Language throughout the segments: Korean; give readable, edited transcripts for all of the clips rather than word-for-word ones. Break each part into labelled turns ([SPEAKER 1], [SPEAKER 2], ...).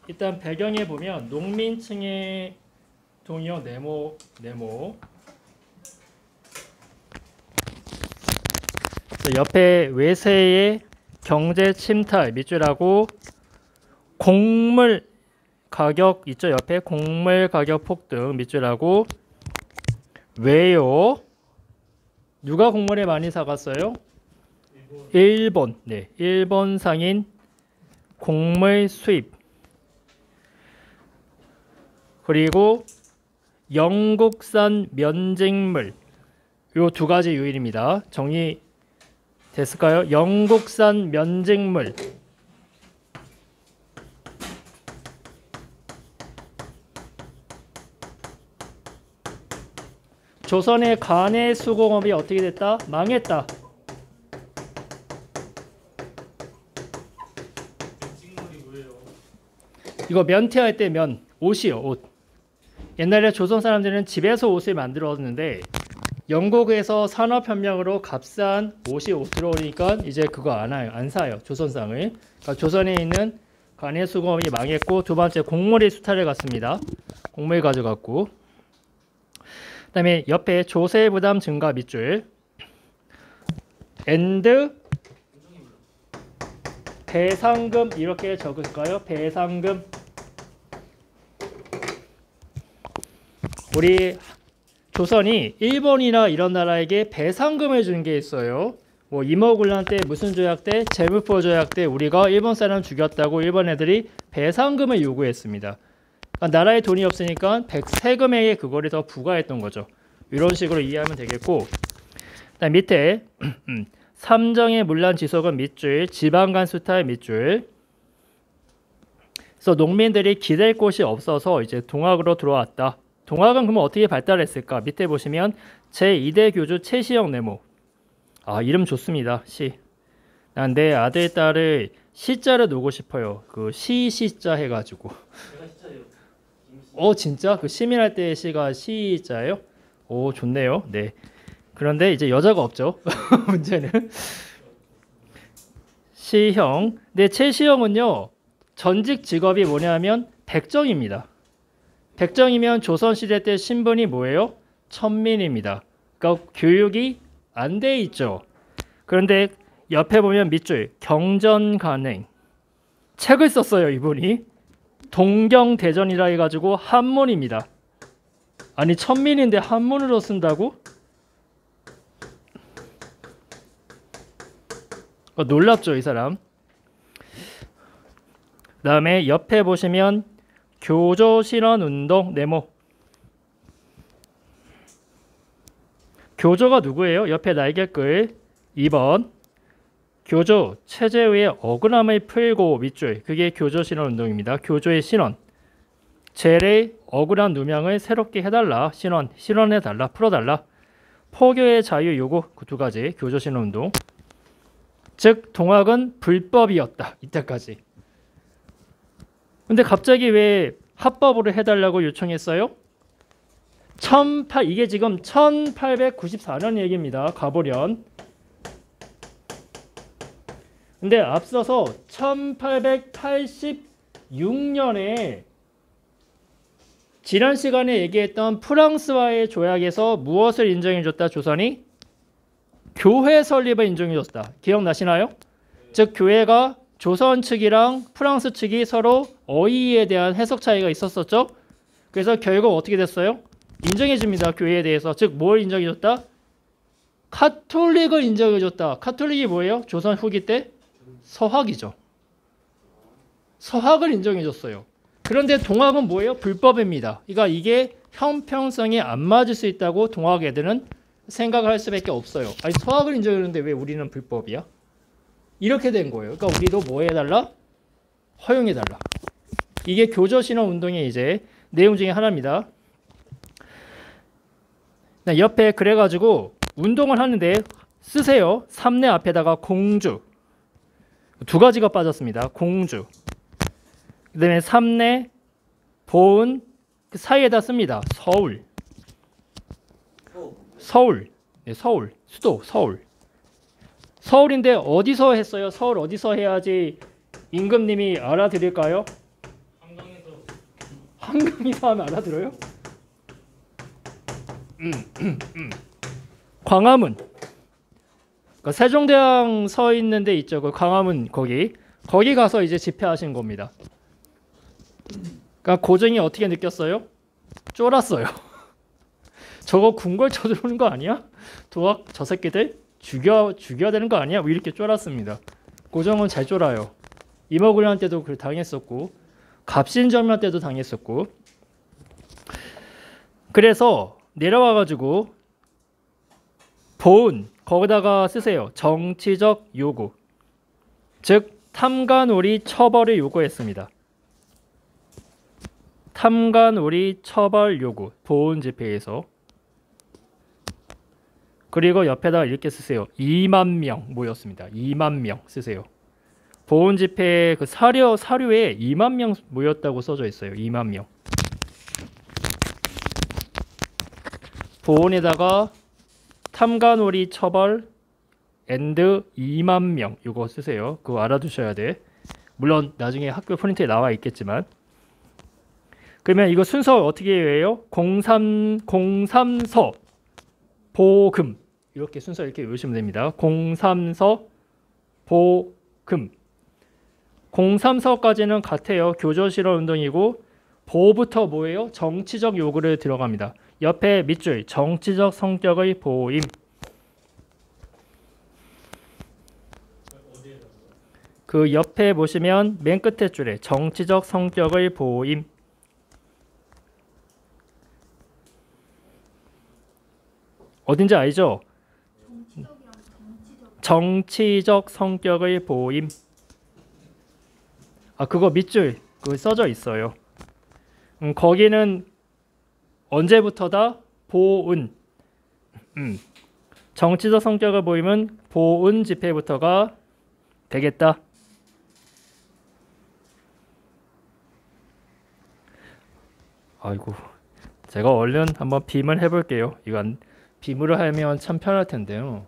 [SPEAKER 1] 일단 배경에 보면 농민층의 동의어 네모. 옆에 외세의 경제 침탈 밑줄하고 곡물 가격 있죠. 옆에 곡물 가격 폭등 밑줄하고 왜요? 누가 곡물을 많이 사갔어요? 일본. 네, 일본 상인 곡물 수입. 그리고 영국산 면직물. 요 두 가지 요일입니다. 정리 됐을까요? 영국산 면직물. 조선의 관해 수공업이 어떻게 됐다? 망했다. 이거 면티할 때 면, 옷이요, 옷. 옛날에 조선 사람들은 집에서 옷을 만들었는데 영국에서 산업혁명으로 값싼 옷이 들어오니까 이제 그거 안 사요. 조선상을. 그러니까 조선에 있는 관해수공업이 망했고 두 번째 곡물이 수탈을 갔습니다. 곡물 가져갔고 그 다음에 옆에 조세부담 증가 밑줄 and 배상금 이렇게 적을까요? 배상금. 우리 조선이 일본이나 이런 나라에게 배상금을 준 게 있어요. 뭐 임오군란 때 무슨 조약 때 제무포 조약 때 우리가 일본 사람 죽였다고 일본 애들이 배상금을 요구했습니다. 그러니까 나라에 돈이 없으니까 세금액에 그거를 더 부과했던 거죠. 이런 식으로 이해하면 되겠고 그다음 밑에 삼정의 문란 지속은 밑줄 지방간 수탈 밑줄. 그래서 농민들이 기댈 곳이 없어서 이제 동학으로 들어왔다. 동학은 그러면 어떻게 발달했을까? 밑에 보시면 제2대 교주 최시영 네모. 아 이름 좋습니다. 시. 난 내 아들 딸을 시자를 놓고 싶어요. 그 시자 해가지고. 진짜? 그 시민할 때 시가 시자예요? 오 좋네요. 네. 그런데 이제 여자가 없죠. 문제는. 시형. 근데 최시형은요. 전직 직업이 뭐냐면 백정입니다. 백정이면 조선시대 때 신분이 뭐예요? 천민입니다. 그러니까 교육이 안 돼 있죠. 그런데 옆에 보면 밑줄 경전 간행. 책을 썼어요. 이분이. 동경대전이라 해가지고 한문입니다. 아니 천민인데 한문으로 쓴다고? 놀랍죠 이 사람. 그 다음에 옆에 보시면 교조신원운동 네모. 교조가 누구예요? 옆에 날개글 2번 교조 체제의 억울함을 풀고 밑줄 그게 교조신원운동입니다. 교조의 신원 젤의 억울한 누명을 새롭게 해달라. 신원해달라. 풀어달라. 포교의 자유 요구 그 두 가지 교조신원운동. 즉 동학은 불법이었다. 이때까지. 근데 갑자기 왜 합법으로 해달라고 요청했어요? 이게 지금 1894년 얘기입니다. 가보련. 근데 앞서서 1886년에 지난 시간에 얘기했던 프랑스와의 조약에서 무엇을 인정해줬다? 조선이? 교회 설립을 인정해줬다. 기억나시나요? 즉 교회가 조선 측이랑 프랑스 측이 서로 어휘에 대한 해석 차이가 있었었죠. 그래서 결국 어떻게 됐어요? 인정해줍니다. 교회에 대해서. 즉 뭘 인정해줬다? 카톨릭을 인정해줬다. 카톨릭이 뭐예요? 조선 후기 때? 서학이죠. 서학을 인정해줬어요. 그런데 동학은 뭐예요? 불법입니다. 그러니까 이게 형평성에 안 맞을 수 있다고 동학 애들은 생각을 할 수밖에 없어요. 아니 서학을 인정해줬는데 왜 우리는 불법이야? 이렇게 된 거예요. 그러니까 우리도 뭐 해달라? 허용해달라. 이게 교조신원 운동의 이제 내용 중에 하나입니다. 옆에 그래가지고 운동을 하는데 쓰세요. 삼내 앞에다가 공주. 두 가지가 빠졌습니다. 공주. 그 다음에 삼내, 보은 그 사이에다 씁니다. 서울. 서울. 네, 서울. 수도 서울. 서울인데 어디서 했어요? 서울 어디서 해야지 임금님이 알아들을까요? 한강이사 하면 알아들어요? 광화문. 그러니까 세종대왕 서 있는 데 있죠. 그 광화문 거기 가서 이제 집회하신 겁니다. 그러니까 고종이 어떻게 느꼈어요? 쫄았어요. 저거 궁궐 쳐들어오는 거 아니야? 도학 저 새끼들 죽여야 되는 거 아니야? 뭐 이렇게 쫄았습니다. 고종은 잘 쫄아요. 임오군란 때도 그 당했었고 갑신정면 때도 당했었고. 그래서 내려와가지고 보은 거기다가 쓰세요. 정치적 요구, 즉 탐관오리 처벌을 요구했습니다. 탐관오리 처벌 요구, 보은 집회에서. 그리고 옆에다가 이렇게 쓰세요. 2만 명 모였습니다. 2만 명 쓰세요. 보은 집회 그 사료에 2만 명 모였다고 써져 있어요. 2만 명. 보은에다가 탐관오리 처벌 앤드 2만 명 이거 쓰세요. 그거 알아두셔야 돼. 물론 나중에 학교 프린트에 나와 있겠지만. 그러면 이거 순서 어떻게 해요? 03서 보금 이렇게 순서 이렇게 외우시면 됩니다. 03서 보금. 03서까지는 같아요. 교조실현 운동이고 보부터 뭐예요? 정치적 요구를 들어갑니다. 옆에 밑줄 정치적 성격의 보임. 그 옆에 보시면 맨 끝에 줄에 정치적 성격의 보임. 어딘지 알죠? 정치적 성격의 보임. 그거 밑줄 그거 써져 있어요. 거기는 언제부터다? 보은. 정치적 성격을 보이면 보은 집회부터가 되겠다. 아이고, 제가 얼른 한번 빔을 해볼게요. 이건 빔으로 하면 참 편할 텐데요.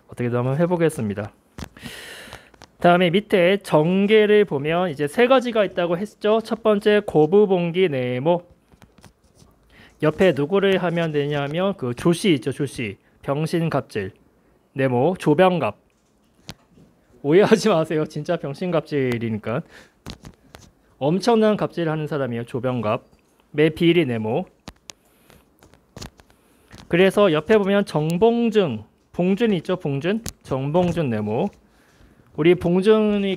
[SPEAKER 1] 어떻게든 한번 해보겠습니다. 다음에 밑에 정계를 보면 이제 세 가지가 있다고 했죠. 첫 번째 고부봉기 네모. 옆에 누구를 하면 되냐면 그 조씨 있죠. 조씨. 병신갑질. 네모. 조병갑. 오해하지 마세요. 진짜 병신갑질이니까. 엄청난 갑질을 하는 사람이에요. 조병갑. 매 비리 네모. 그래서 옆에 보면 정봉준. 봉준이 있죠. 봉준. 정봉준 네모. 우리 봉준이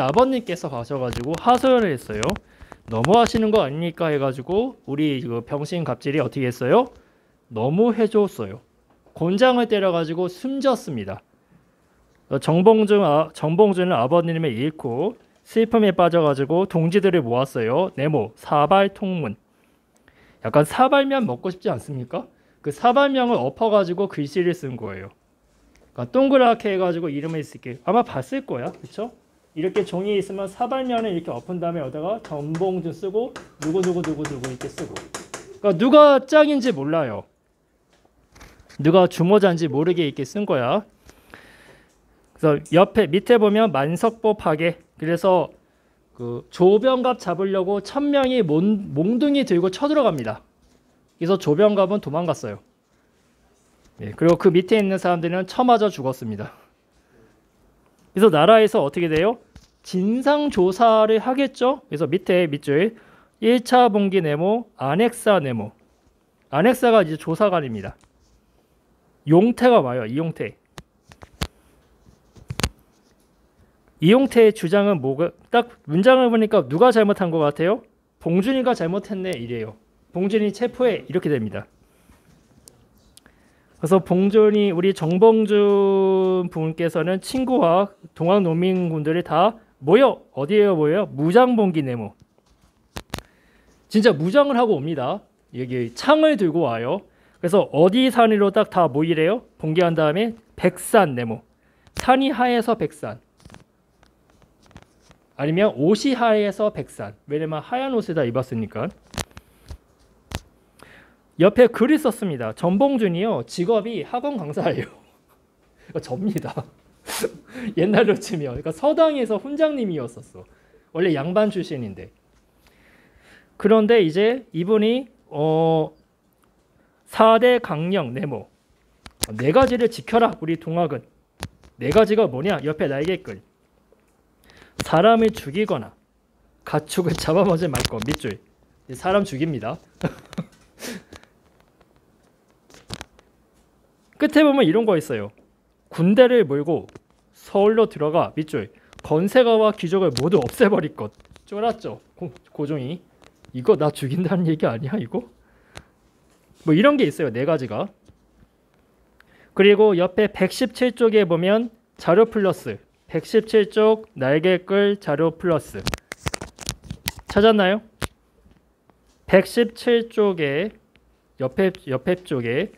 [SPEAKER 1] 아버님께서 가셔가지고 하소연을 했어요. 너무 하시는 거 아닙니까 해가지고 우리 그 병신 갑질이 어떻게 했어요? 너무 해줬어요. 곤장을 때려가지고 숨졌습니다. 정봉준은 아버님을 잃고 슬픔에 빠져가지고 동지들을 모았어요. 네모 사발통문. 약간 사발면 먹고 싶지 않습니까? 그 사발면을 엎어가지고 글씨를 쓴 거예요. 그러니까 동그랗게 해가지고 이름을 쓸게. 아마 봤을 거야, 그렇죠? 이렇게 종이에 있으면 사발면을 이렇게 엎은 다음에 여기다가 정봉준 쓰고 누구 이렇게 쓰고. 그러니까 누가 짱인지 몰라요. 누가 주모자인지 모르게 이렇게 쓴 거야. 그래서 밑에 보면 만석보 파괴. 그래서 그 조병갑 잡으려고 1000명이 몽둥이 들고 쳐들어갑니다. 그래서 조병갑은 도망갔어요. 그리고 그 밑에 있는 사람들은 쳐맞아 죽었습니다. 그래서 나라에서 어떻게 돼요? 진상조사를 하겠죠. 그래서 밑줄 1차 봉기 네모, 안핵사 네모. 안핵사가 이제 조사관입니다. 용태가 와요. 이용태. 이용태의 주장은 뭐가 딱 문장을 보니까 누가 잘못한 것 같아요? 봉준이가 잘못했네 이래요. 봉준이 체포해 이렇게 됩니다. 그래서 우리 정봉준 분께서는 친구와 동학농민군들이 다 어디에요 모여요? 무장봉기 네모. 진짜 무장을 하고 옵니다. 여기 창을 들고 와요. 그래서 어디 산으로 딱 다 모이래요? 봉기한 다음에 백산 네모. 산이 하에서 백산. 아니면 옷이 하에서 백산. 왜냐면 하얀 옷을 다 입었으니까. 옆에 글을 썼습니다. 전봉준이요. 직업이 학원 강사예요. 접니다. 옛날로 치면. 그러니까 서당에서 훈장님이었었어. 원래 양반 출신인데. 그런데 이제 이분이 4대 강령 네모. 네 가지를 지켜라 우리 동학은. 네 가지가 뭐냐? 옆에 날개끌. 사람을 죽이거나 가축을 잡아먹을 말것. 밑줄. 사람 죽입니다. 끝에 보면 이런 거 있어요. 군대를 몰고 서울로 들어가. 밑줄. 건세가와 귀족을 모두 없애버릴 것. 쫄았죠? 고종이. 이거 나 죽인다는 얘기 아니야 이거? 뭐 이런 게 있어요. 네 가지가. 그리고 옆에 117쪽에 보면 자료 플러스. 117쪽 날개끌 자료 플러스. 찾았나요? 117쪽에 옆에 쪽에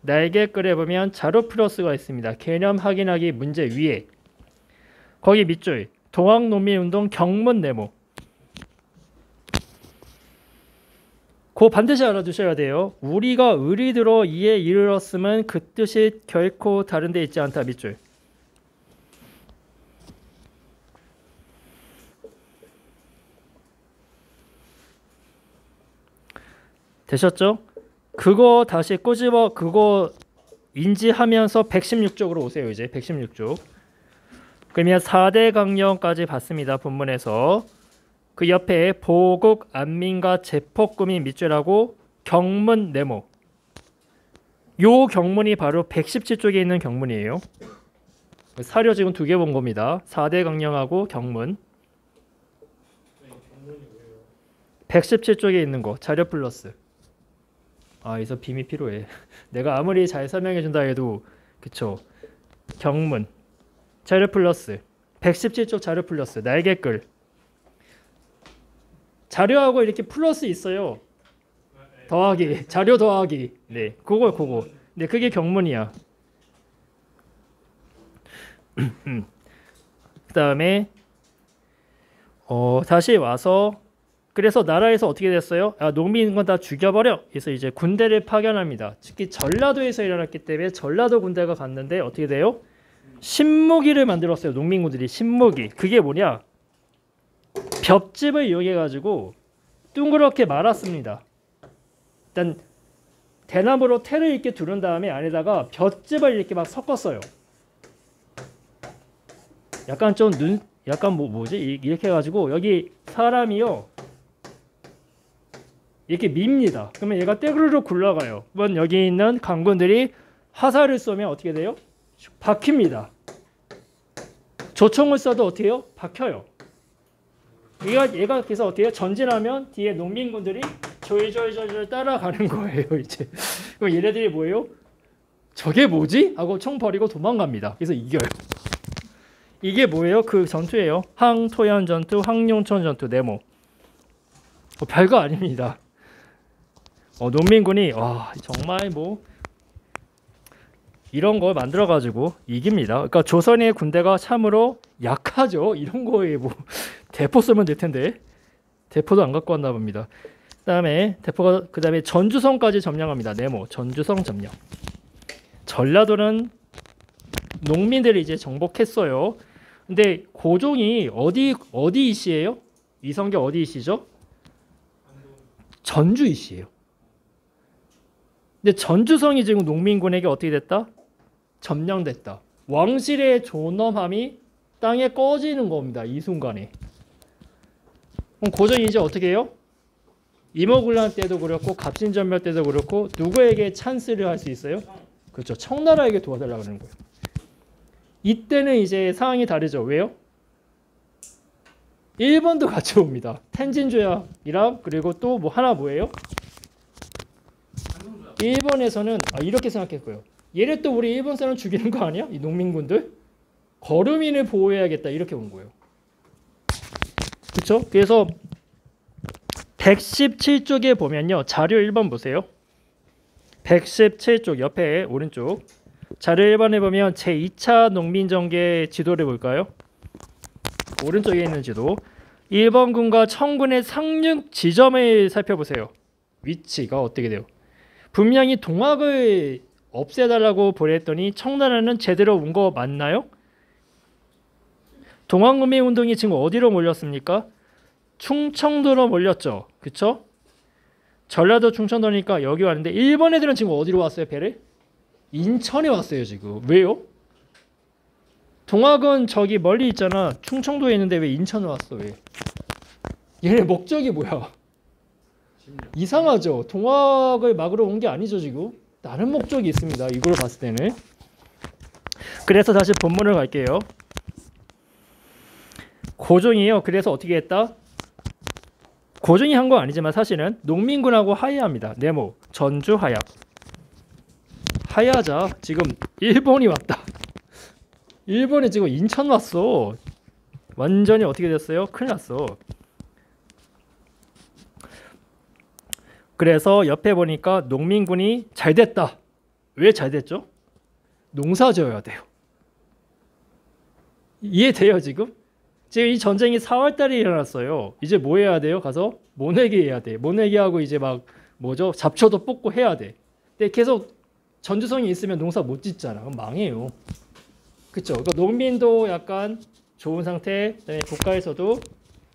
[SPEAKER 1] 날개끌에 보면 자료 플러스가 있습니다. 개념 확인하기 문제 위에. 거기 밑줄. 동학농민운동 경문 네모. 그거 반드시 알아두셔야 돼요. 우리가 의리들어 이에 이르렀음은 그 뜻이 결코 다른 데 있지 않다. 밑줄. 되셨죠? 그거 다시 꼬집어 그거 인지하면서 116쪽으로 오세요. 이제 116쪽. 그러면 4대 강령까지 봤습니다. 본문에서. 그 옆에 보국, 안민과 제폭금이 밑줄하고 경문 네모. 요 경문이 바로 117쪽에 있는 경문이에요. 사료 지금 2개 본 겁니다. 4대 강령하고 경문. 117쪽에 있는 거 자료 플러스. 여기서 빔이 필요해. 내가 아무리 잘 설명해 준다 해도 그쵸. 경문 자료 플러스 117쪽 자료 플러스 날개끌. 자료하고 이렇게 플러스 있어요. 더하기. 자료 더하기. 네, 그거. 네, 그게 경문이야. 그다음에 다시 와서 그래서 나라에서 어떻게 됐어요? 농민건 다 죽여버려. 그래서 이제 군대를 파견합니다. 특히 전라도에서 일어났기 때문에 전라도 군대가 갔는데 어떻게 돼요? 신무기를 만들었어요. 농민군들이 신무기. 그게 뭐냐? 볏짚을 이용해 가지고 둥그렇게 말았습니다. 일단 대나무로 테를 이렇게 두른 다음에 안에다가 볏짚을 이렇게 막 섞었어요. 약간 뭐지? 이렇게 해 가지고 여기 사람이요. 이렇게 밉니다. 그러면 얘가 떼그르륵 굴러가요. 그러면 여기 있는 강군들이 화살을 쏘면 어떻게 돼요? 박힙니다. 조총을 쏴도 어떻게 해요? 박혀요. 얘가 그래서 어떻게 해요? 전진하면 뒤에 농민군들이 졸졸졸졸 따라가는 거예요. 이제 그럼 얘네들이 뭐예요? 저게 뭐지? 하고 총 버리고 도망갑니다. 그래서 이겨요. 이게 뭐예요? 그 전투예요. 항토연 전투, 항용천 전투 네모. 별거 아닙니다. 농민군이 정말 뭐 이런 걸 만들어 가지고 이깁니다. 그러니까 조선의 군대가 참으로 약하죠. 이런 거에 뭐 대포 쏘면 될 텐데 대포도 안 갖고 왔나 봅니다. 그다음에 전주성까지 점령합니다. 네모 전주성 점령. 전라도는 농민들이 이제 정복했어요. 근데 고종이 어디 이씨예요? 이성계 어디 이씨죠? 전주 이씨예요. 근데 전주성이 지금 농민군에게 어떻게 됐다? 점령됐다. 왕실의 존엄함이 땅에 꺼지는 겁니다. 이 순간에. 그럼 고종이 이제 어떻게 해요? 임오군란 때도 그렇고 갑신전멸 때도 그렇고 누구에게 찬스를 할 수 있어요? 그렇죠. 청나라에게 도와달라고 하는 거예요. 이때는 이제 상황이 다르죠. 왜요? 일본도 같이 옵니다. 텐진조약이랑 그리고 또 뭐 하나 뭐예요? 일본에서는 이렇게 생각했고요. 얘네 또 우리 일본 사람 죽이는 거 아니야? 이 농민군들? 거류민을 보호해야겠다 이렇게 온 거예요. 그렇죠? 그래서 117쪽에 보면요. 자료 1번 보세요. 117쪽 옆에 오른쪽 자료 1번에 보면 제2차 농민정계 지도를 볼까요? 오른쪽에 있는 지도 1번군과 청군의 상륙 지점을 살펴보세요. 위치가 어떻게 돼요? 분명히 동학을 없애달라고 보냈더니 청나라는 제대로 온 거 맞나요? 동학농민운동이 지금 어디로 몰렸습니까? 충청도로 몰렸죠. 그쵸? 전라도 충청도니까 여기 왔는데 일본 애들은 지금 어디로 왔어요? 배를? 인천에 왔어요 지금. 왜요? 동학은 저기 멀리 있잖아. 충청도에 있는데 왜 인천에 왔어? 왜? 얘네 목적이 뭐야? 이상하죠? 동학을 막으러 온 게 아니죠 지금. 다른 목적이 있습니다. 이걸 봤을 때는. 그래서 다시 본문을 갈게요. 고종이요. 그래서 어떻게 했다? 고종이 한 거 아니지만 사실은 농민군하고 하야합니다. 네모 전주 하야. 하야자 지금 일본이 왔다. 일본이 지금 인천 왔어. 완전히 어떻게 됐어요? 큰일 났어. 그래서 옆에 보니까 농민군이 잘 됐다. 왜 잘 됐죠? 농사 지어야 돼요. 이해돼요 지금? 지금 이 전쟁이 4월달에 일어났어요. 이제 뭐 해야 돼요? 가서 모내기 해야 돼. 모내기 하고 이제 막 뭐죠? 잡초도 뽑고 해야 돼. 근데 계속 전투성이 있으면 농사 못 짓잖아. 그럼 망해요. 그쵸? 그러니까 농민도 약간 좋은 상태. 그다음에 국가에서도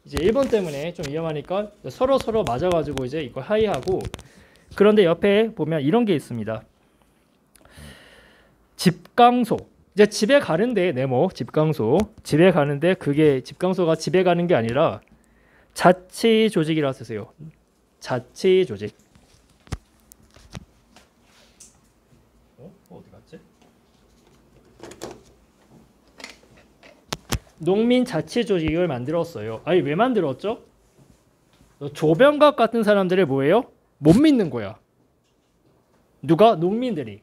[SPEAKER 1] 이제 일본 때문에 좀 위험하니까 서로 맞아가지고 이제 이거 하이하고. 그런데 옆에 보면 이런 게 있습니다. 집강소. 이제 집에 가는데 네모 집강소. 집에 가는데 그게 집강소가 집에 가는 게 아니라 자치 조직이라 쓰세요. 자치 조직. 어디 갔지? 농민 자치 조직을 만들었어요. 아니 왜 만들었죠? 조병각 같은 사람들을 뭐예요? 못 믿는 거야. 누가? 농민들이.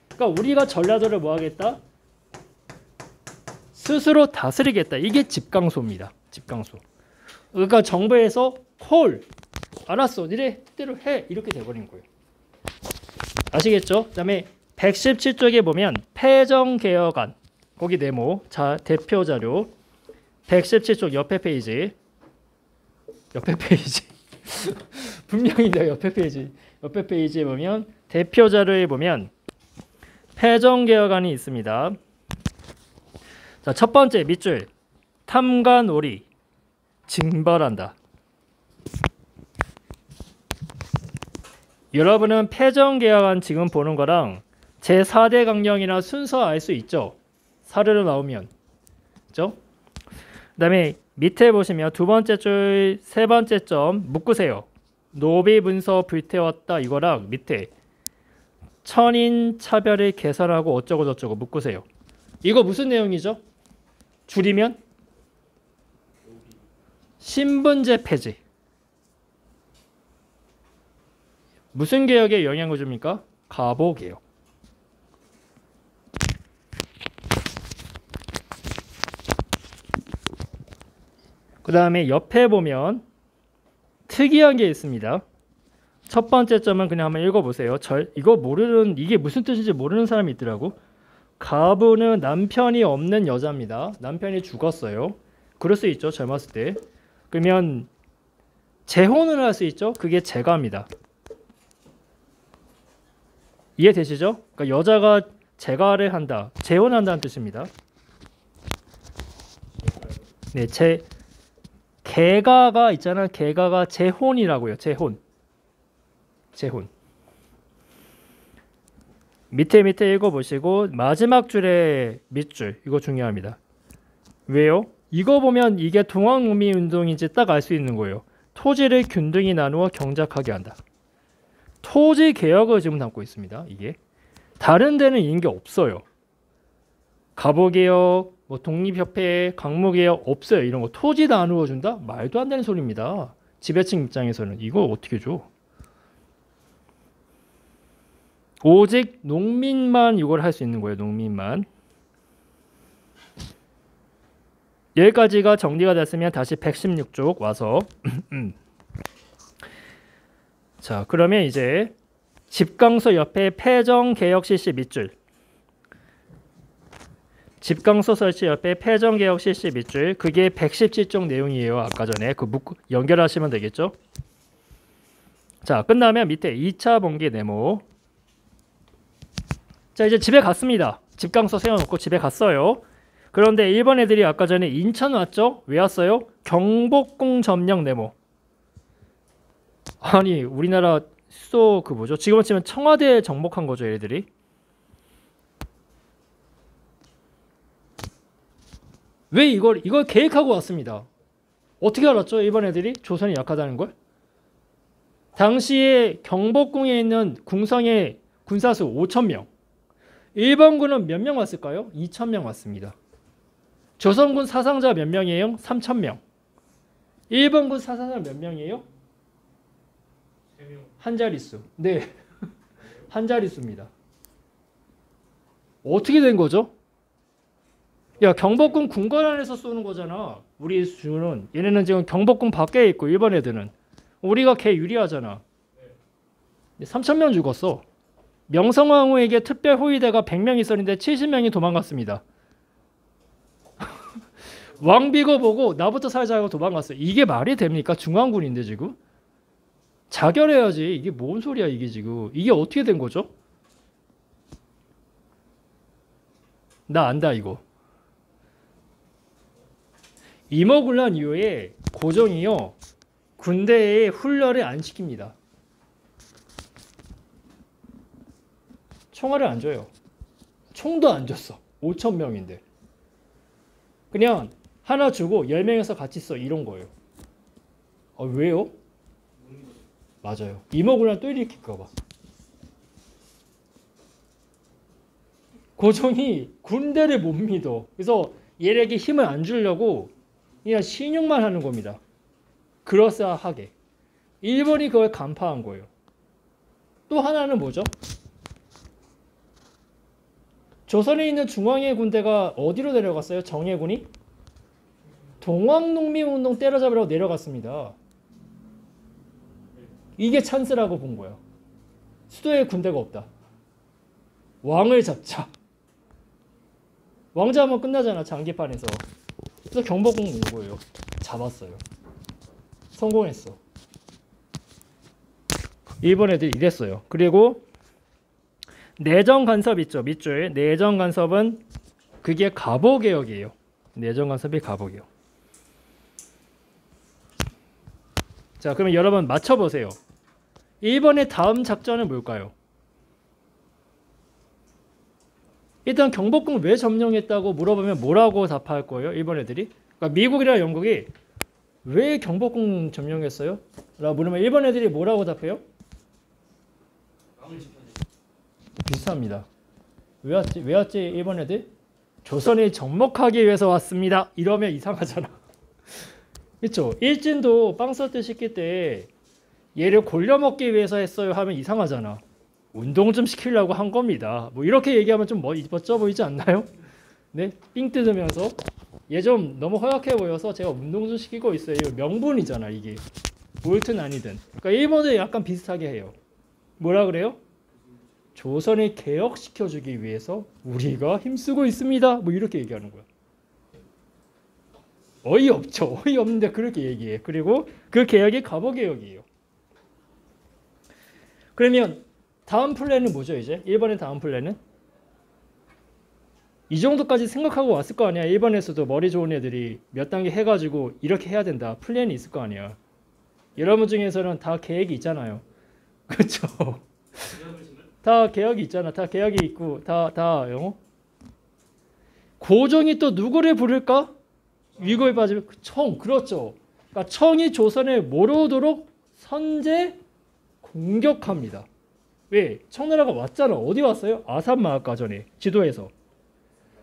[SPEAKER 1] 그러니까 우리가 전라도를 뭐 하겠다? 스스로 다스리겠다. 이게 집강소입니다. 집강소. 그러니까 정부에서 콜 알았어. 니네 뜻대로 해. 이렇게 돼버린 거예요. 아시겠죠? 그 다음에 117쪽에 보면 패정개혁안. 거기 네모. 자, 대표 자료. 117쪽 옆에 페이지. 옆에 페이지. 분명히 내가 옆에 페이지. 옆에 페이지에 보면 대표 자료에 보면 패정개혁안이 있습니다. 자, 첫 번째 밑줄. 탐관오리. 징벌한다. 여러분은 패정개혁안 지금 보는 거랑 제4대 강령이나 순서 알 수 있죠? 사례로 나오면. 그죠? 그 다음에 밑에 보시면 두 번째 줄, 세 번째 점 묶으세요. 노비 문서 불태웠다 이거랑 밑에 천인 차별을 개선하고 어쩌고 저쩌고 묶으세요. 이거 무슨 내용이죠? 줄이면 신분제 폐지. 무슨 개혁에 영향을 줍니까? 가보개혁. 그 다음에 옆에 보면 특이한 게 있습니다. 첫 번째 점은 그냥 한번 읽어보세요. 이거 모르는, 이게 무슨 뜻인지 모르는 사람이 있더라고. 가부는 남편이 없는 여자입니다. 남편이 죽었어요. 그럴 수 있죠. 젊었을 때. 그러면 재혼을 할 수 있죠. 그게 재가입니다. 이해되시죠? 그러니까 여자가 재가를 한다. 재혼한다는 뜻입니다. 네, 개가가 있잖아요. 개가가 재혼이라고요. 재혼. 밑에 읽어보시고 마지막 줄에 밑줄 이거 중요합니다. 왜요? 이거 보면 이게 동학농민운동인지 딱 알 수 있는 거예요. 토지를 균등히 나누어 경작하게 한다. 토지 개혁을 지금 담고 있습니다. 이게 다른 데는 이런 게 없어요. 가보개혁, 뭐 독립협회, 강무개혁 없어요. 이런 거 토지 나누어 준다? 말도 안 되는 소리입니다. 지배층 입장에서는 이거 어떻게 줘? 오직 농민만 이걸 할 수 있는 거예요. 농민만. 여기까지가 정리가 됐으면 다시 116쪽 와서 자, 그러면 이제 집강소 옆에 패정개혁 실시 밑줄. 집강소 설치 옆에 패정개혁 실시 밑줄. 그게 117쪽 내용이에요. 아까 전에 그 연결하시면 되겠죠. 자, 끝나면 밑에 2차 분기 네모. 자, 이제 집에 갔습니다. 집강소 세워놓고 집에 갔어요. 그런데 일본 애들이 아까 전에 인천 왔죠? 왜 왔어요? 경복궁 점령 네모. 아니 우리나라 수도 그 뭐죠? 지금 치면 청와대에 정복한 거죠, 얘들이. 왜 이걸 계획하고 왔습니다. 어떻게 알았죠? 일본 애들이 조선이 약하다는 걸? 당시에 경복궁에 있는 궁성의 군사수 5,000명. 일본군은 몇 명 왔을까요? 2,000명 왔습니다. 조선군 사상자 몇 명이에요? 3,000명. 일본군 사상자 몇 명이에요?
[SPEAKER 2] 3명.
[SPEAKER 1] 한 자릿수. 네. 한 자릿수입니다. 어떻게 된 거죠? 야, 경복궁 궁궐 안에서 쏘는 거잖아. 우리 수는. 얘네는 지금 경복궁 밖에 있고 일본 애들은. 우리가 개 유리하잖아. 3,000명 죽었어. 명성황후에게 특별 호위대가 100명 있었는데 70명이 도망갔습니다. 왕비거 보고 나부터 살자고 도망갔어요. 이게 말이 됩니까? 중앙군인데 지금? 자결해야지. 이게 뭔 소리야 이게 지금. 이게 어떻게 된 거죠? 나 안다 이거. 임오군란 이후에 고종이요. 군대에 훈련을 안 시킵니다. 총알을 안 줘요. 총도 안 줬어. 5,000명인데. 그냥 하나 주고 10명에서 같이 써. 이런 거예요. 왜요? 맞아요. 임오군란 또 일으킬까 봐. 고종이 군대를 못 믿어. 그래서 얘에게 힘을 안 주려고 그냥 신용만 하는 겁니다. 그럴싸하게. 일본이 그걸 간파한 거예요. 또 하나는 뭐죠? 조선에 있는 중앙의 군대가 어디로 내려갔어요? 정예군이? 동학농민운동 때려잡으려고 내려갔습니다. 이게 찬스라고 본 거예요. 수도에 군대가 없다. 왕을 잡자. 왕 잡으면 끝나잖아, 장기판에서. 그래서 경복궁 온 거예요. 잡았어요. 성공했어. 일본 애들이 이랬어요. 그리고 내정 간섭 있죠, 밑줄. 내정 간섭은 그게 갑오개혁이에요. 내정 간섭이 갑오개혁. 자, 그러면 여러분 맞춰보세요. 일본의 다음 작전은 뭘까요? 일단 경복궁 왜 점령했다고 물어보면 뭐라고 답할 거예요? 일본 애들이? 그러니까 미국이랑 영국이 왜 경복궁 점령했어요? 라고 물으면 일본 애들이 뭐라고 답해요? 비슷합니다. 왜 왔지 일본 애들? 조선이 정복하기 위해서 왔습니다. 이러면 이상하잖아. 그렇죠? 일진도 빵 썰 때 시킬 때 얘를 골려먹기 위해서 했어요 하면 이상하잖아. 운동 좀 시키려고 한 겁니다. 뭐 이렇게 얘기하면 좀 멋져 보이지 않나요? 네, 삥 뜯으면서 얘 좀 너무 허약해 보여서 제가 운동 좀 시키고 있어요. 명분이잖아 이게. 옳든 아니든. 그러니까 일본도 약간 비슷하게 해요. 뭐라 그래요? 조선을 개혁시켜주기 위해서 우리가 힘쓰고 있습니다. 뭐 이렇게 얘기하는 거야. 어이없죠. 어이없는데 그렇게 얘기해. 그리고 그 개혁이 갑오개혁이에요. 그러면 다음 플랜은 뭐죠 이제? 1번의 다음 플랜은? 이 정도까지 생각하고 왔을 거 아니야. 1번에서도 머리 좋은 애들이 몇 단계 해가지고 이렇게 해야 된다. 플랜이 있을 거 아니야. 여러분 중에서는 다 계획이 있잖아요. 그렇죠? 다 계획이 있잖아. 다 계획이 있고 다 고종이 또 누구를 부를까? 위고에 빠지면 청. 그렇죠. 그러니까 청이 조선에 모르도록 선제 공격합니다. 왜? 청나라가 왔잖아. 어디 왔어요? 아산마을가전에 지도에서.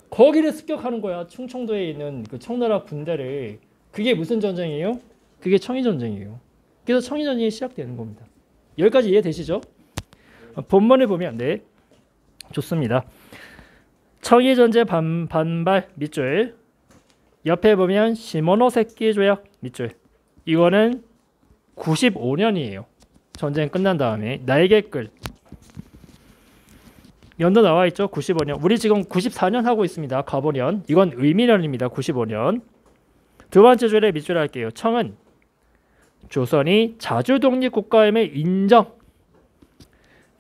[SPEAKER 1] 거기를 습격하는 거야. 충청도에 있는 그 청나라 군대를. 그게 무슨 전쟁이에요? 그게 청의전쟁이에요. 그래서 청의전쟁이 시작되는 겁니다. 여기까지 이해되시죠? 본문을 보면 네, 좋습니다. 청의전쟁 반발 밑줄. 옆에 보면 시모노세키 조약 밑줄. 이거는 95년이에요. 전쟁 끝난 다음에 날개끌. 연도 나와 있죠? 95년. 우리 지금 94년 하고 있습니다. 가보년. 이건 의미년입니다. 95년. 두 번째 줄에 밑줄 할게요. 청은 조선이 자주 독립 국가임을 인정.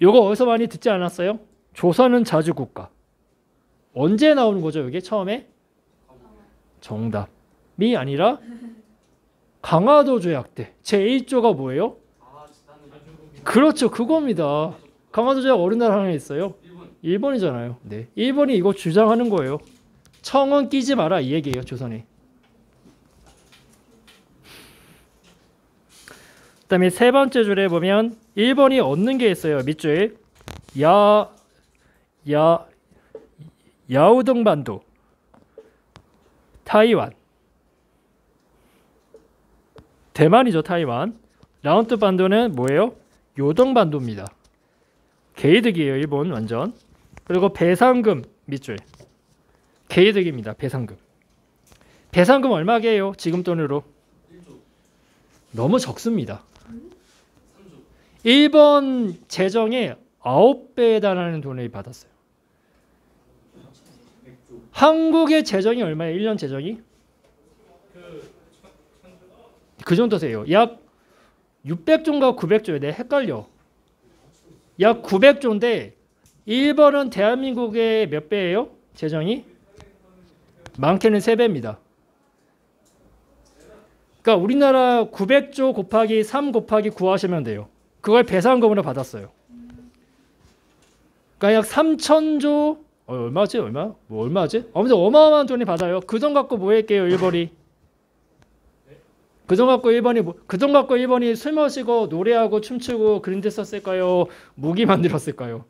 [SPEAKER 1] 요거 어디서 많이 듣지 않았어요? 조선은 자주 국가. 언제 나오는 거죠? 이게 처음에? 정답이 아니라 강화도 조약 때 제1조가 뭐예요? 그렇죠. 그겁니다. 강화도 조약 어느 나라 하나 있어요? 일본이잖아요. 네. 일본이 이거 주장하는 거예요. 청원 끼지 마라 이 얘기예요. 조선이. 그다음에 세 번째 줄에 보면 일본이 얻는 게 있어요. 밑줄. 야우동반도, 타이완, 대만이죠. 타이완. 라운트 반도는 뭐예요? 요동반도입니다. 개이득이에요. 일본 완전. 그리고 배상금 밑줄. 개이득입니다. 배상금. 배상금 얼마게요? 지금 돈으로? 너무 적습니다. 일본 재정의 9배에 달하는 돈을 받았어요. 한국의 재정이 얼마예요? 1년 재정이? 그 정도 세요. 약 600조인가 900조예요. 내가 헷갈려. 약 900조인데 일본은 대한민국의 몇 배예요? 재정이? 많게는 3배입니다. 그러니까 우리나라 900조 곱하기 3 곱하기 9 하시면 돼요. 그걸 배상금으로 받았어요. 그러니까 약 3천조 얼마지? 얼마지? 아무튼 어마어마한 돈이 받아요. 그 돈 갖고 뭐 할게요, 일본이? 그 돈 갖고 일본이 술 마시고 노래하고 춤추고 그런 데 썼을까요? 무기 만들었을까요?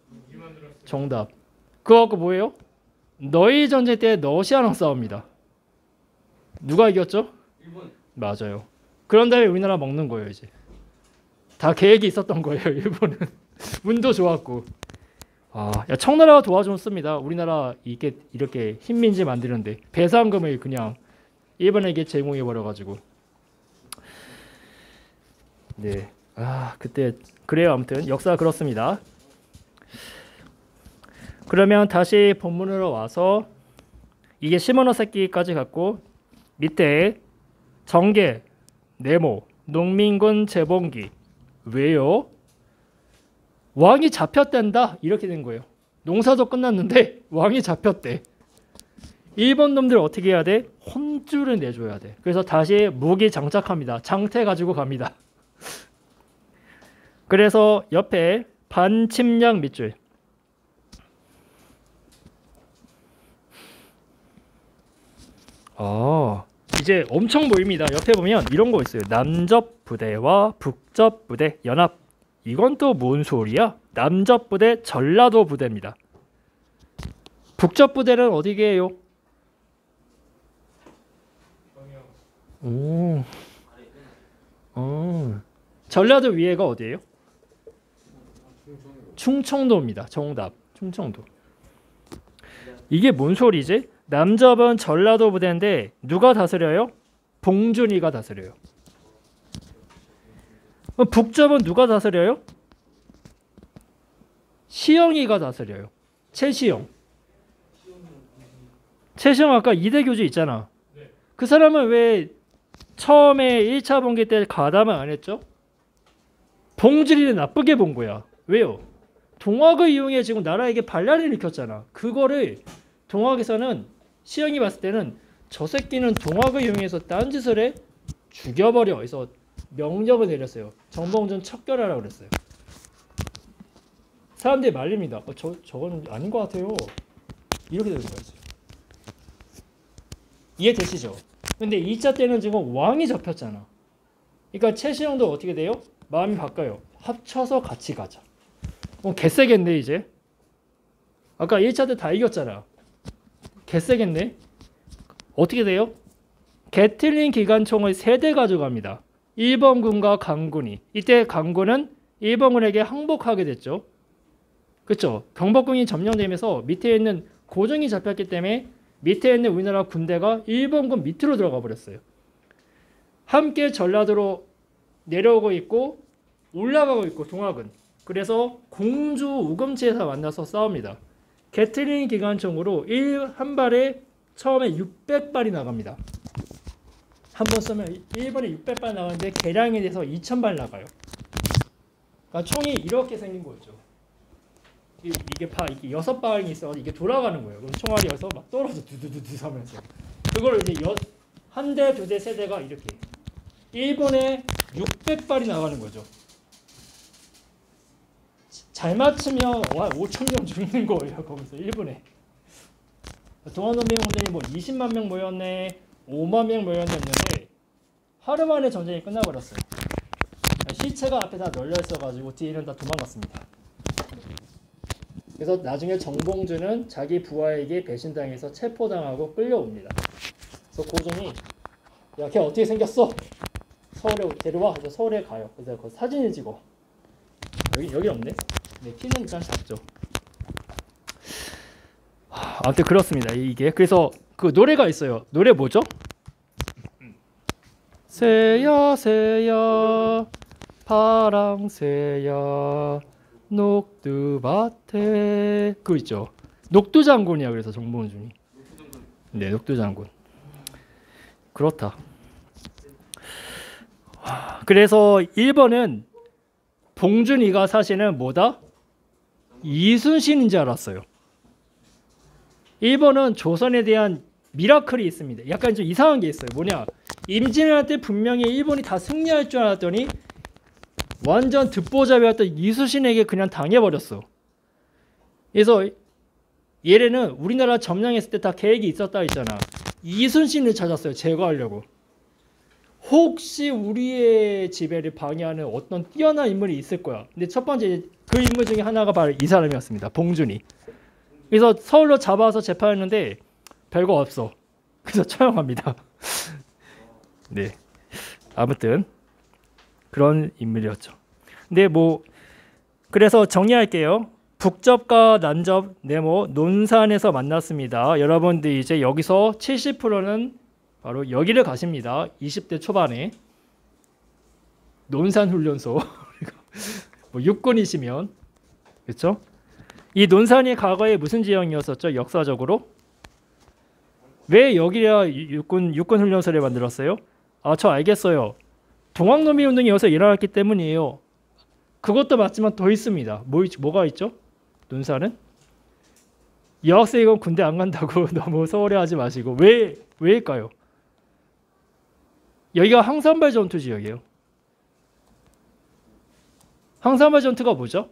[SPEAKER 1] 정답. 그거 갖고 뭐예요? 너희 전쟁 때 러시아랑 싸웁니다. 누가 이겼죠?
[SPEAKER 2] 일본.
[SPEAKER 1] 맞아요. 그런 다음에 우리나라 먹는 거예요, 이제. 다 계획이 있었던 거예요, 일본은. 운도 좋았고. 야, 청나라가 도와줬습니다. 우리나라 이렇게 식민지 만드는데 배상금을 그냥 일본에게 제공해 버려가지고. 네. 그때 그래요. 아무튼 역사가 그렇습니다. 그러면 다시 본문으로 와서 이게 시모노세키까지 갔고 밑에 정계, 네모, 농민군 재봉기. 왜요? 왕이 잡혔댄다 이렇게 된 거예요. 농사도 끝났는데 왕이 잡혔대. 일본 놈들 어떻게 해야 돼? 혼쭐을 내줘야 돼. 그래서 다시 무기 장착합니다. 장태 가지고 갑니다. 그래서 옆에 반침략 밑줄. 이제 엄청 보입니다. 옆에 보면 이런 거 있어요. 남접 부대와 북접 부대 연합. 이건 또 뭔 소리야? 남접 부대 전라도 부대입니다. 북접 부대는 어디게요? 전라도 위에가 어디예요? 충청도입니다. 정답. 충청도. 이게 뭔 소리지? 남접은 전라도 부대인데 누가 다스려요? 봉준이가 다스려요. 북접은 누가 다스려요? 시영이가 다스려요. 최시영. 최시영 아까 이대 교주 있잖아. 그 사람은 왜 처음에 1차 봉기 때 가담을 안 했죠? 봉준이를 나쁘게 본 거야. 왜요? 동학을 이용해 지금 나라에게 반란을 일으켰잖아. 그거를 동학에서는 시영이 봤을 때는 저 새끼는 동학을 이용해서 딴짓을 해 죽여버려. 그래서 명령을 내렸어요. 정봉준 척결하라고 그랬어요. 사람들이 말립니다. 저건 아닌 것 같아요. 이렇게 되는 거였어요. 이해되시죠? 근데 2차 때는 지금 왕이 잡혔잖아. 그러니까 최시영도 어떻게 돼요? 마음이 바뀌어요. 합쳐서 같이 가자. 개세겠네 이제. 아까 1차 때 다 이겼잖아. 개세겠네. 어떻게 돼요? 게틀린 기관총을 3대 가져갑니다. 1번군과 강군이. 이때 강군은 1번군에게 항복하게 됐죠. 그렇죠? 경복궁이 점령되면서 밑에 있는 고종이 잡혔기 때문에 밑에 있는 우리나라 군대가 1번군 밑으로 들어가 버렸어요. 함께 전라도로 내려오고 있고 올라가고 있고 동학은. 그래서 공주 우금치에서 만나서 싸웁니다. 게틀린 기관총으로 한 발에 처음에 600발이 나갑니다. 한 번 쏘면 1번에 600발 나가는데 개량이 돼서 2000발 나가요. 그러니까 총이 이렇게 생긴 거죠. 이게 6방이 있어 이게 돌아가는 거예요. 그럼 총알이 여기서 막 떨어져 두두두두 하면서 그걸 이제 한 대, 두 대, 세 대가 이렇게 1분에 600발이 나가는 거죠. 잘 맞추면 와 5천 명 죽는 거예요. 거기서 1분에. 동아노미운동이 뭐 20만 명 모였네, 5만 명 모였는데 하루 만에 전쟁이 끝나버렸어요. 시체가 앞에 다 널려 있어가지고 뒤에는 다 도망갔습니다. 그래서 나중에 정봉주는 자기 부하에게 배신당해서 체포당하고 끌려옵니다. 그래서 고종이 야, 걔 어떻게 생겼어? 서울에 데려와. 그래서 서울에 가요. 그래서 그 사진을 찍어. 여기 없네. 네, 키는 일단 작죠. 아무튼 그렇습니다. 이게 그래서 그 노래가 있어요. 노래 뭐죠? 새야 새야 파랑새야 녹두밭에 그거 있죠. 녹두장군이야. 그래서 정봉준이. 네, 녹두장군. 그렇다. 그래서 1번은 봉준이가 사실은 뭐다? 이순신인 줄 알았어요. 1번은 조선에 대한 미라클이 있습니다. 약간 좀 이상한 게 있어요. 뭐냐? 임진왜란 때 분명히 일본이 다 승리할 줄 알았더니 완전 듣보잡이었던 이순신에게 그냥 당해버렸어. 그래서 얘네는 우리나라 점령했을 때 다 계획이 있었다 했잖아. 이순신을 찾았어요. 제거하려고. 혹시 우리의 지배를 방해하는 어떤 뛰어난 인물이 있을 거야. 근데 첫 번째 그 인물 중에 하나가 바로 이 사람이었습니다. 봉준이. 그래서 서울로 잡아서 재판했는데 별거 없어. 그래서 처형합니다. 네. 아무튼 그런 인물이었죠. 근데 뭐 그래서 정리할게요. 북접과 난접, 네모, 논산에서 만났습니다. 여러분들 이제 여기서 70%는 바로 여기를 가십니다. 20대 초반에 논산훈련소. 뭐 육군이시면 그렇죠? 이 논산이 과거에 무슨 지형이었었죠? 역사적으로 왜 여기가 육군 훈련소를 만들었어요? 아, 저 알겠어요. 동학노미 운동이 여기서 일어났기 때문이에요. 그것도 맞지만 더 있습니다. 뭐가 있죠? 논산은 여학생이건 군대 안 간다고 너무 서울해하지 마시고 왜일까요? 여기가 항산발 전투 지역이에요. 항산발 전투가 뭐죠?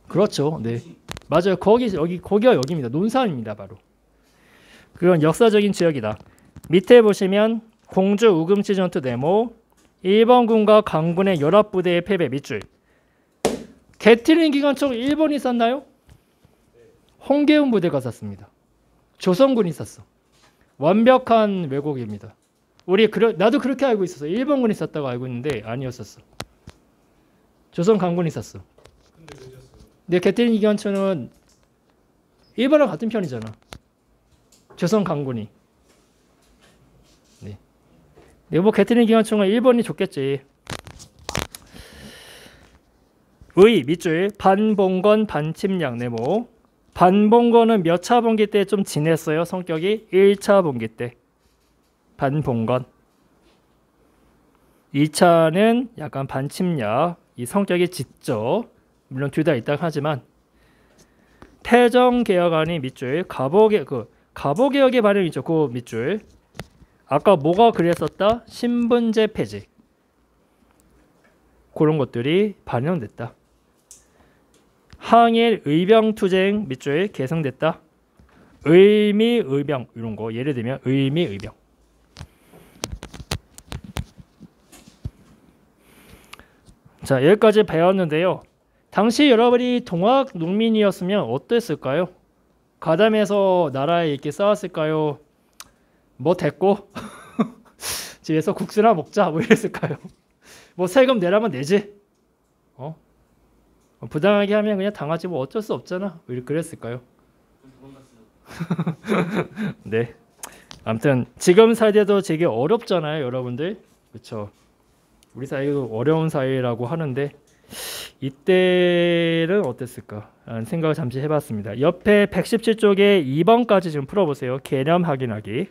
[SPEAKER 1] 그렇죠. 네, 맞아요. 거기가 여기입니다. 논산입니다. 바로 그런 역사적인 지역이다. 밑에 보시면 공주 우금치 전투 네모, 일본군과 강군의 연합부대의 패배 밑줄. 게틀링 기관총 일본이 쐈나요? 홍계훈 부대가 쐈습니다. 조선군이 쐈어. 완벽한 왜곡입니다. 나도 그렇게 알고 있었어. 일본군이 쐈다고 알고 있는데 아니었었어. 조선 강군이 쐈어. 근데 게틀링 기관총은 일본과 같은 편이잖아. 조선 강군이. 네. 뭐 게틀링 기관총은 일본이 줬겠지. 의 밑줄 반봉건 반침략 네모. 반봉건은 몇 차 봉기 때 좀 진했어요. 성격이 1차 봉기 때 반봉건. 2차는 약간 반침략. 이 성격이 짙죠. 물론 둘 다 있다 하지만 태정개혁안이 밑줄 가보개혁의 발행이죠. 그 밑줄. 아까 뭐가 그랬었다? 신분제 폐지. 그런 것들이 반영됐다. 항일 의병투쟁 밑줄 개성됐다. 의미 의병 이런 거 예를 들면 의미 의병. 자, 여기까지 배웠는데요. 당시 여러분이 동학 농민이었으면 어땠을까요? 가담해서 나라에 이렇게 싸웠을까요? 뭐 됐고 집에서 국수나 먹자 뭐 이랬을까요? 뭐 세금 내라면 내지. 부당하게 하면 그냥 당하지 뭐 어쩔 수 없잖아. 왜 그랬을까요? 네. 아무튼 지금 사회도 되게 어렵잖아요, 여러분들. 그렇죠? 우리 사회도 어려운 사회라고 하는데 이때는 어땠을까? 라는 생각을 잠시 해봤습니다. 옆에 117쪽에 2번까지 좀 풀어보세요. 개념 확인하기.